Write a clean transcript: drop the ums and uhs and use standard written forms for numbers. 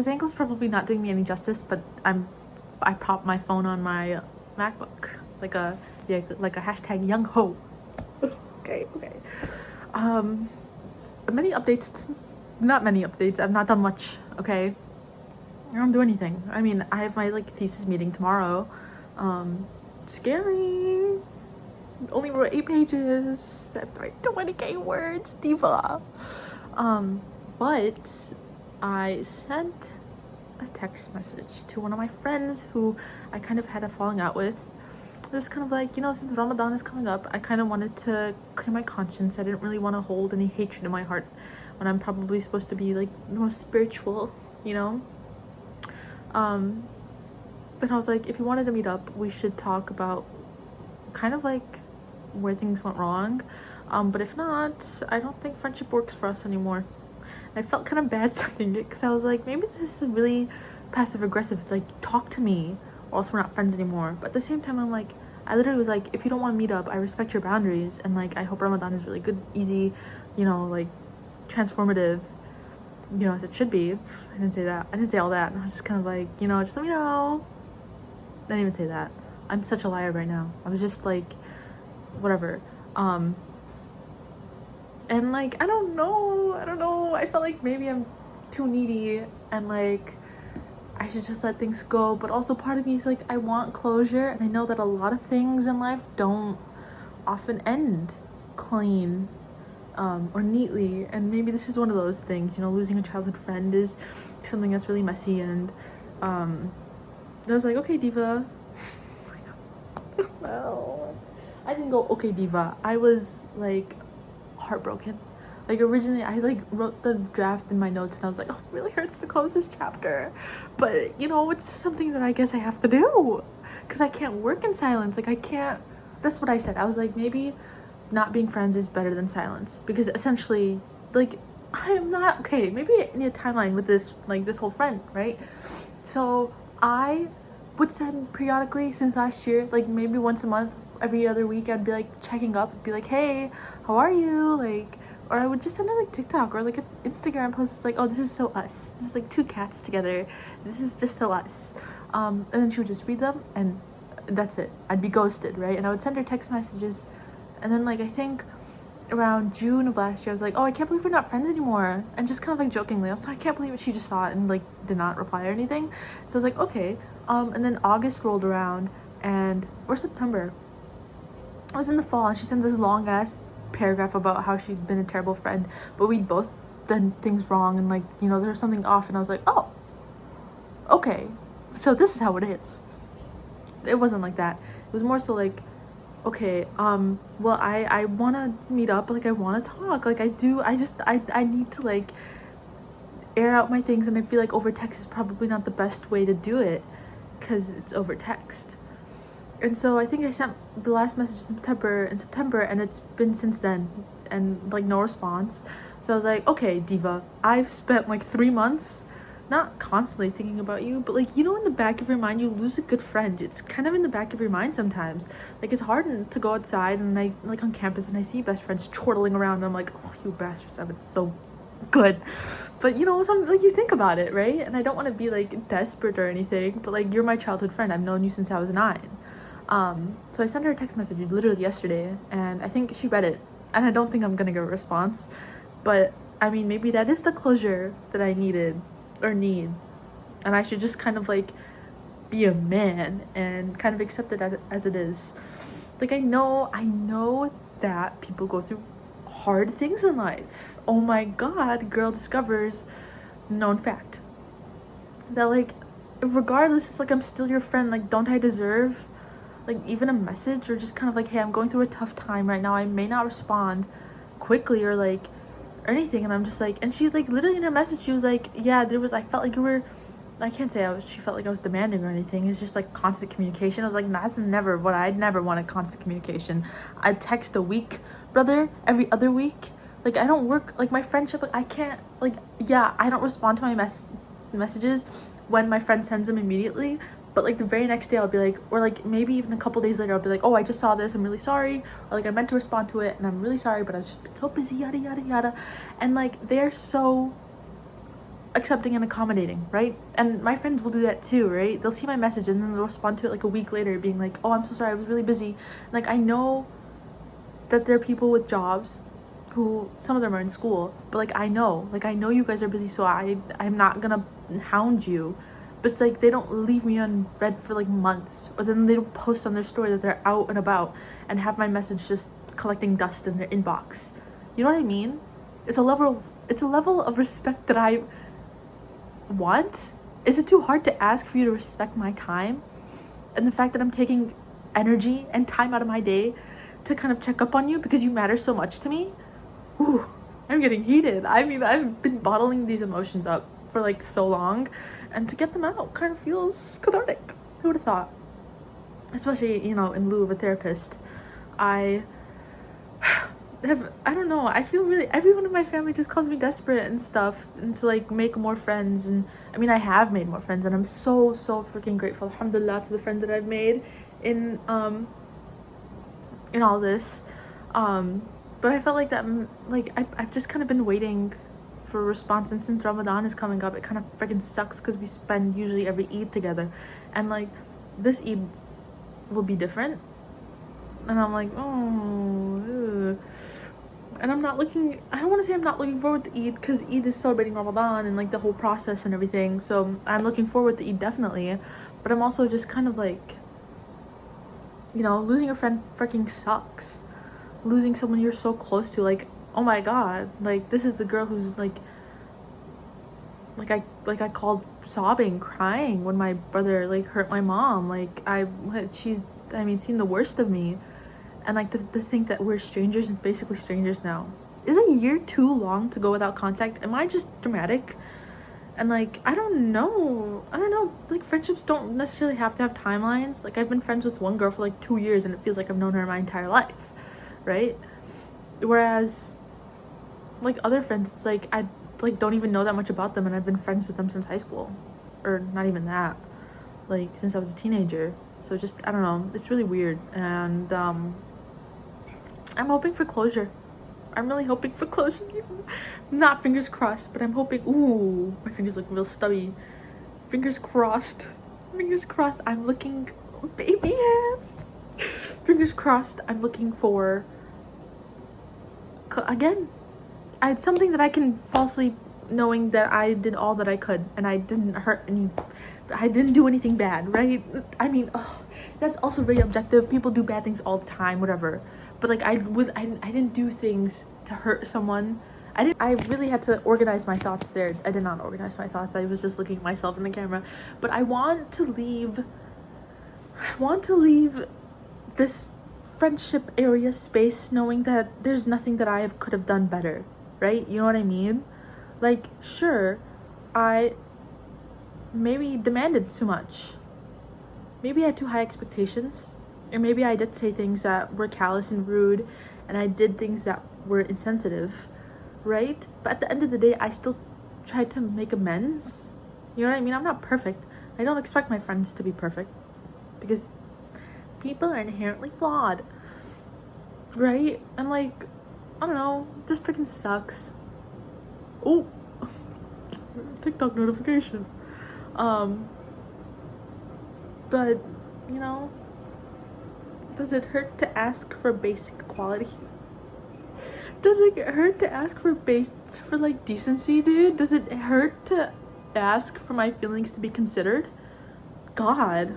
This angle's probably not doing me any justice, but I propped my phone on my MacBook like a hashtag young ho. Okay. Many updates. Not many updates. I've not done much. Okay, I don't do anything. I mean, I have my like thesis meeting tomorrow. Scary. Only wrote 8 pages. I have to write 20k words, diva. But I sent a text message to one of my friends who I kind of had a falling out with. Just kind of like, you know, since Ramadan is coming up, I kind of wanted to clear my conscience. I didn't really want to hold any hatred in my heart when I'm probably supposed to be like the most spiritual, you know. But I was like, if you wanted to meet up, we should talk about kind of like where things went wrong. But if not, I don't think friendship works for us anymore. I felt kind of bad saying it because I was like, maybe this is really passive aggressive. It's like, talk to me or else we're not friends anymore. But at the same time, I'm like, I literally was like, if you don't want to meet up, I respect your boundaries, and like I hope Ramadan is really good, easy, you know, like transformative, you know, as it should be. I didn't say that. I didn't say all that. And I was just kind of like, you know, just let me know. I didn't even say that. I'm such a liar right now. I was just like, whatever. And like, I don't know. I felt like maybe I'm too needy and like I should just let things go. But also part of me is like, I want closure, and I know that a lot of things in life don't often end clean or neatly. And maybe this is one of those things, you know, losing a childhood friend is something that's really messy. And I was like, okay, diva. No, I didn't go okay, diva. I was like heartbroken. Like originally I like wrote the draft in my notes and I was like, oh, it really hurts to close this chapter, but you know, it's something that I guess I have to do because I can't work in silence. Like I can't. That's what I said. I was like, maybe not being friends is better than silence, because essentially, like, I am not okay. Maybe I need a timeline with this, like this whole friend, right? So I would send periodically since last year, like maybe once a month, every other week, I'd be like checking up, be like, hey, how are you? Like, or I would just send her like TikTok or like an Instagram post. It's like, oh, this is so us. This is like 2 cats together. This is just so us. And then she would just read them and that's it. I'd be ghosted, right? And I would send her text messages. And then like, I think around June of last year, I was like, oh, I can't believe we're not friends anymore. And just kind of like jokingly, I was like, I can't believe it. She just saw it and like did not reply or anything. So I was like, okay. And then August rolled around or September. I was in the fall and she sent this long ass paragraph about how she'd been a terrible friend, but we'd both done things wrong and like, you know, there was something off. And I was like, oh, okay, so this is how it is. It wasn't like that. It was more so like, okay, well, I want to meet up, like I want to talk, like I need to like air out my things, and I feel like over text is probably not the best way to do it because it's over text. And so I think I sent the last message in September, and it's been since then, and like no response. So I was like, okay, diva, I've spent like 3 months not constantly thinking about you, but like, you know, in the back of your mind, you lose a good friend. It's kind of in the back of your mind sometimes. Like it's hard to go outside and I like on campus and I see best friends chortling around and I'm like, oh, you bastards, I've been so good. But you know, some like you think about it, right? And I don't want to be like desperate or anything, but like, you're my childhood friend. I've known you since I was 9. So I sent her a text message literally yesterday, and I think she read it, and I don't think I'm gonna get a response, but I mean, maybe that is the closure that I needed or need, and I should just kind of like be a man and kind of accept it as it is. Like I know that people go through hard things in life. Oh my god, girl discovers known fact that like regardless, it's like I'm still your friend. Like, don't I deserve like even a message, or just kind of like, hey, I'm going through a tough time right now, I may not respond quickly or like or anything. And I'm just like, and she like literally in her message she was like, yeah, I felt like you were, I can't say she felt like I was demanding or anything, it's just like constant communication. I was like, that's never what I'd never wanted, constant communication. I'd text a week, brother, every other week. Like I don't work, like my friendship, like I can't, like, yeah, I don't respond to my messages when my friend sends them immediately, but like the very next day I'll be like, or like maybe even a couple days later I'll be like, oh, I just saw this, I'm really sorry, or like I meant to respond to it and I'm really sorry, but I was just so busy, yada yada yada. And like they're so accepting and accommodating, right? And my friends will do that too, right? They'll see my message and then they'll respond to it like a week later being like, oh, I'm so sorry, I was really busy. Like, I know that there are people with jobs who, some of them are in school, but like I know you guys are busy, so I'm not gonna hound you. But it's like they don't leave me unread for like months, or then they don't post on their story that they're out and about and have my message just collecting dust in their inbox. You know what I mean? It's a level of respect that I want. Is it too hard to ask for you to respect my time and the fact that I'm taking energy and time out of my day to kind of check up on you because you matter so much to me? Ooh, I'm getting heated. I mean, I've been bottling these emotions up for like so long, and to get them out kind of feels cathartic. Who would have thought? Especially, you know, in lieu of a therapist. I don't know, I feel really, everyone in my family just calls me desperate and stuff, and to like make more friends. And I mean, I have made more friends and I'm so freaking grateful, alhamdulillah, to the friends that I've made in all this. But I felt like that, like I've just kind of been waiting for a response, and since Ramadan is coming up, it kind of freaking sucks because we spend usually every Eid together, and like this Eid will be different, and I'm like, oh, ugh. And I don't want to say I'm not looking forward to Eid, because Eid is celebrating Ramadan and like the whole process and everything, so I'm looking forward to Eid definitely. But I'm also just kind of like, you know, losing a friend freaking sucks. Losing someone you're so close to, like, oh my god, like this is the girl who's like I called sobbing, crying when my brother like hurt my mom. Like she's seen the worst of me. And like to think that we're strangers and basically strangers now. Is a year too long to go without contact? Am I just dramatic? And like I don't know, like friendships don't necessarily have to have timelines. Like I've been friends with one girl for like 2 years and it feels like I've known her my entire life, right? Whereas like other friends, it's like I like don't even know that much about them and I've been friends with them since high school, or not even that, like since I was a teenager. So just, I don't know, it's really weird. And I'm hoping for closure. I'm really hoping for closure. Not fingers crossed, but I'm hoping. Ooh, my fingers look real stubby. Fingers crossed. Fingers crossed. I'm looking, baby hands. Fingers crossed. I'm looking for, again, I had something that I can fall asleep knowing that I did all that I could and I didn't I didn't do anything bad, right? I mean, that's also very objective. People do bad things all the time, whatever. But like I didn't do things to hurt someone. I really had to organize my thoughts there. I did not organize my thoughts. I was just looking at myself in the camera. But I want to leave this friendship area space knowing that there's nothing that I could have done better, right? You know what I mean? Like, sure, I maybe demanded too much. Maybe I had too high expectations. Or maybe I did say things that were callous and rude, and I did things that were insensitive, right? But at the end of the day, I still tried to make amends. You know what I mean? I'm not perfect. I don't expect my friends to be perfect, because people are inherently flawed, right? And like, I don't know, this freaking sucks. Oh, TikTok notification. But you know, does it hurt to ask for basic equality? Does it hurt to ask for like decency, dude? Does it hurt to ask for my feelings to be considered? God.